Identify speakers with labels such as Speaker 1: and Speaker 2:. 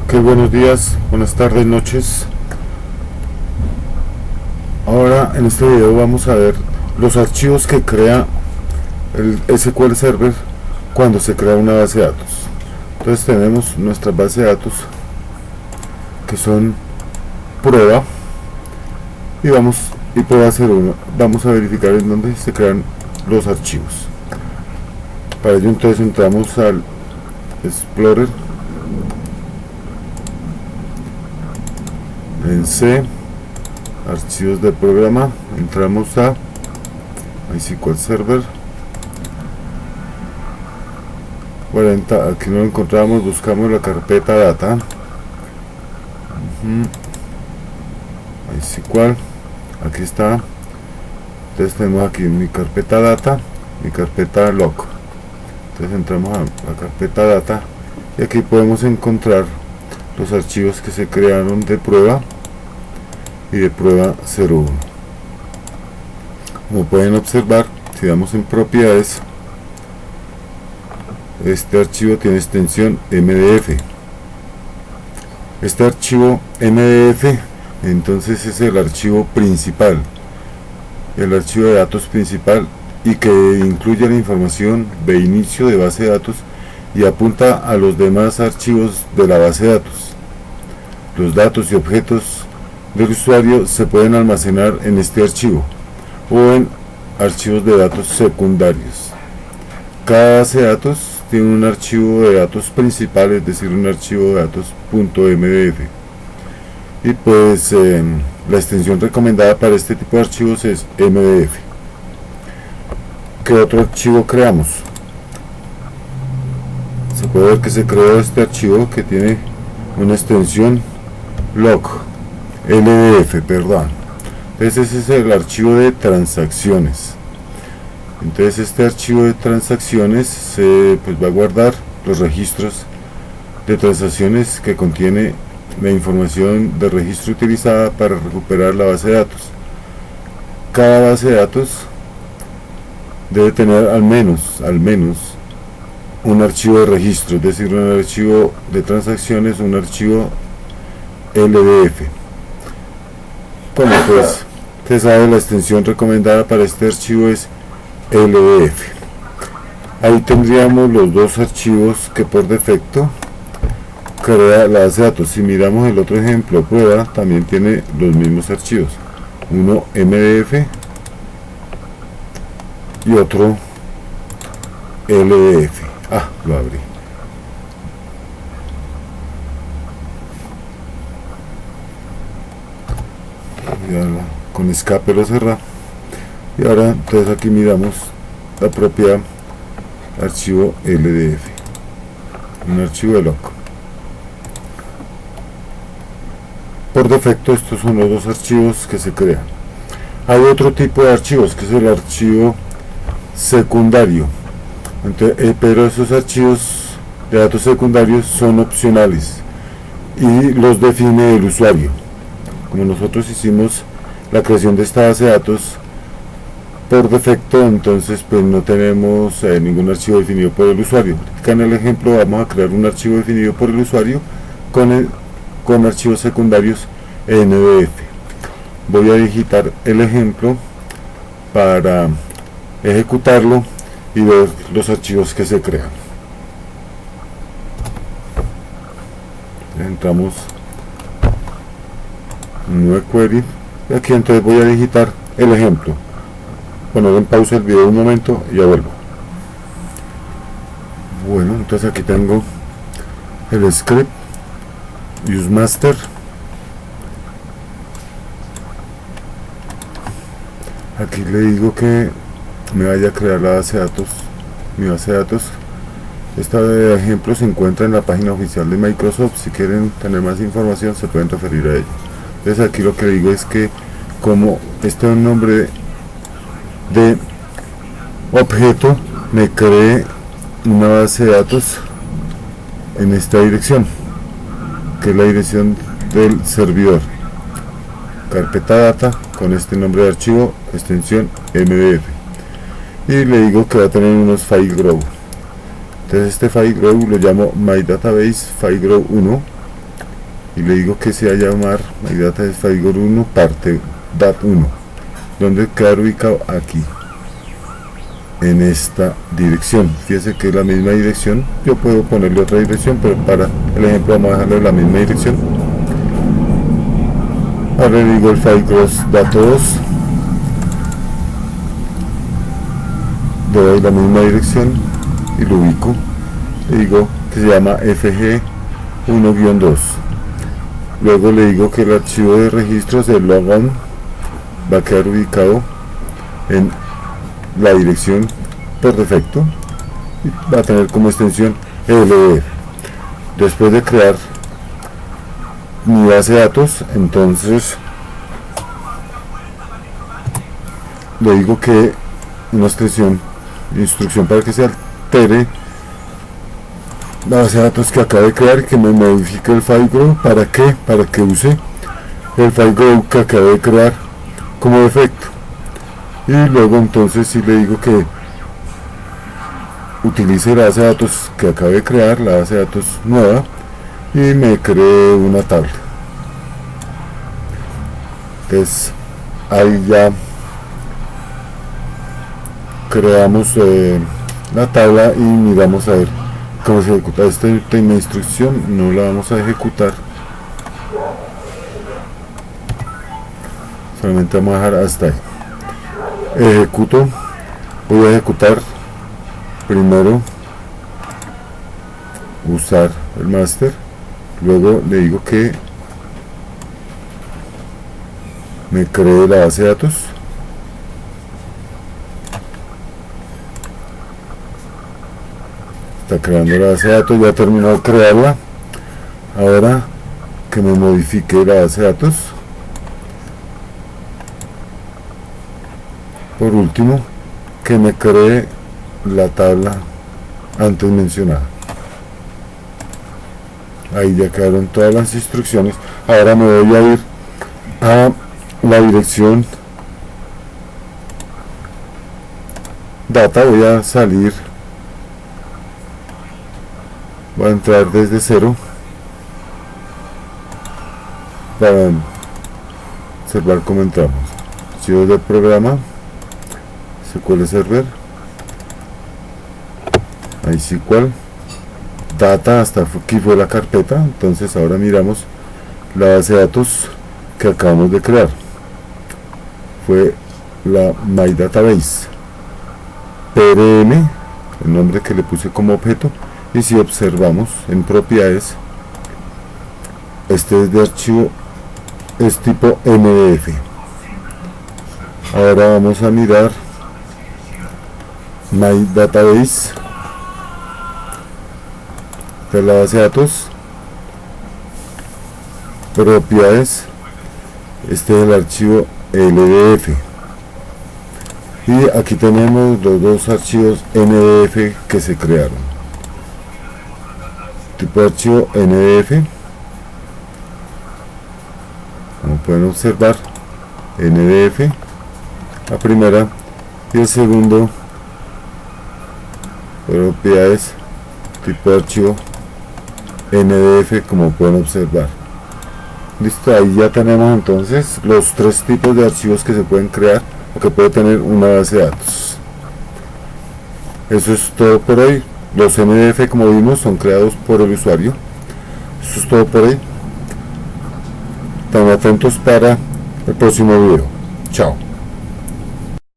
Speaker 1: Qué buenos días, buenas tardes, noches. Ahora en este video vamos a ver los archivos que crea el SQL Server cuando se crea una base de datos. Entonces tenemos nuestra base de datos que son prueba y prueba 01. Vamos a verificar en dónde se crean los archivos. Para ello entonces entramos al Explorer, en C, archivos de programa, entramos a MySQL Server 40, aquí no lo encontramos, buscamos la carpeta data, MySQL, aquí está. Entonces tenemos aquí mi carpeta data, mi carpeta log. Entonces entramos a la carpeta data y aquí podemos encontrar los archivos que se crearon de prueba y de prueba 01. Como pueden observar, si damos en propiedades, este archivo tiene extensión MDF. Este archivo MDF entonces es el archivo principal, el archivo de datos principal, y que incluye la información de inicio de base de datos y apunta a los demás archivos de la base de datos. Los datos y objetos del usuario se pueden almacenar en este archivo o en archivos de datos secundarios. Cada base de datos tiene un archivo de datos principal, es decir, un archivo de datos .mdf, y pues la extensión recomendada para este tipo de archivos es MDF. ¿Qué otro archivo creamos? Se puede ver que se creó este archivo que tiene una extensión LDF, perdón. Entonces ese es el archivo de transacciones. Entonces este archivo de transacciones pues va a guardar los registros de transacciones que contiene la información de registro utilizada para recuperar la base de datos. Cada base de datos debe tener al menos un archivo de registro, es decir, un archivo de transacciones, un archivo LDF. Bueno, pues usted sabe, la extensión recomendada para este archivo es LDF. Ahí tendríamos los dos archivos que por defecto crea la base de datos. Si miramos el otro ejemplo, prueba, también tiene los mismos archivos, uno MDF y otro LDF. Lo abrí. Con escape lo cerré. Y ahora entonces aquí miramos la propia archivo LDF, un archivo de loco. Por defecto estos son los dos archivos que se crean. Hay otro tipo de archivos que es el archivo secundario. Entonces, pero esos archivos de datos secundarios son opcionales y los define el usuario. Como nosotros hicimos la creación de esta base de datos por defecto, entonces pues no tenemos ningún archivo definido por el usuario. Acá en el ejemplo vamos a crear un archivo definido por el usuario con archivos secundarios NDF. Voy a digitar el ejemplo para ejecutarlo y ver los archivos que se crean. Entramos en Nueva Query y aquí entonces voy a digitar el ejemplo. Bueno, den pausa el video un momento y ya vuelvo. Bueno, entonces aquí tengo el script useMaster. Aquí le digo que me vaya a crear la base de datos, mi base de datos. Este ejemplo se encuentra en la página oficial de Microsoft. Si quieren tener más información se pueden referir a ello. Entonces aquí lo que digo es que como este es un nombre de objeto, me cree una base de datos en esta dirección, que es la dirección del servidor, carpeta data con este nombre de archivo, extensión MDF, y le digo que va a tener unos FileGrow. Entonces este FileGrow lo llamo My Database FileGrow 1 y le digo que se va a llamar MyDataBase 1 parte DAT1, donde queda ubicado aquí en esta dirección. Fíjese que es la misma dirección, yo puedo ponerle otra dirección, pero para el ejemplo vamos a dejarle la misma dirección. Ahora le digo el file gross datos, le doy la misma dirección y lo ubico. Le digo que se llama FG1-2. Luego le digo que el archivo de registros del logon va a quedar ubicado en la dirección por defecto y va a tener como extensión LDF. Después de crear mi base de datos, entonces le digo que una instrucción para que se altere la base de datos que acabo de crear, que me modifique el file grow. ¿Para qué? Para que use el file grow que acabo de crear como defecto. Y luego entonces si le digo que utilice la base de datos que acabo de crear, la base de datos nueva, y me cree una tabla. Entonces ahí ya creamos la tabla y miramos a ver cómo se ejecuta. Esta última instrucción no la vamos a ejecutar, solamente vamos a dejar hasta ahí. Ejecuto, voy a ejecutar primero usar el master, luego le digo que me cree la base de datos, está creando la base de datos, ya terminó de crearla. Ahora que me modifique la base de datos. Por último, que me cree la tabla antes mencionada. Ahí ya quedaron todas las instrucciones. Ahora me voy a ir a la dirección data, voy a salir, voy a entrar desde cero para observar cómo entramos. Archivos del programa, SQL Server, MySQL, data, hasta aquí fue la carpeta. Entonces ahora miramos la base de datos que acabamos de crear, fue la MyDatabase PRM, el nombre que le puse como objeto. Y si observamos en propiedades, este es de archivo, es tipo MDF. Ahora vamos a mirar MyDatabase de la base de datos, propiedades, este es el archivo LDF, y aquí tenemos los dos archivos NDF que se crearon. Tipo de archivo NDF, como pueden observar, NDF la primera, y el segundo propiedades, tipo de archivo NDF, como pueden observar. Listo, ahí ya tenemos entonces los tres tipos de archivos que se pueden crear o que puede tener una base de datos. Eso es todo por hoy. Los MDF, como vimos, son creados por el usuario. Eso es todo por hoy. Estén atentos para el próximo video. Chao.